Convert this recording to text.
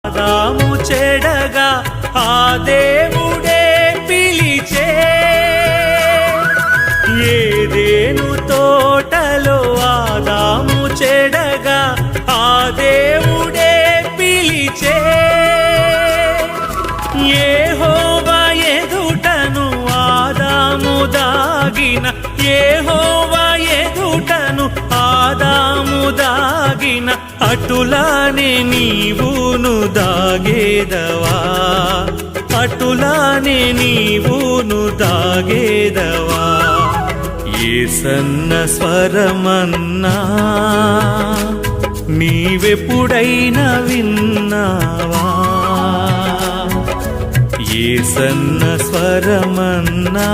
ఆదాము చెడగా ఆ దేవుడే పిలిచే ఏదెను తోటలో ఆదాము చెడగా ఆ దేవుడే పిలిచే యెహోవా ఎదుటను ఆదాము దాగిన యెహోవా ఎదుటను ఆదాము దాగిన అటులానే నీవును దాగేదవా అటులానే నీవును దాగేదవా యేసన్న స్వరమన్నా నీవెప్పుడైనా విన్నావా యేసన్న స్వరమన్నా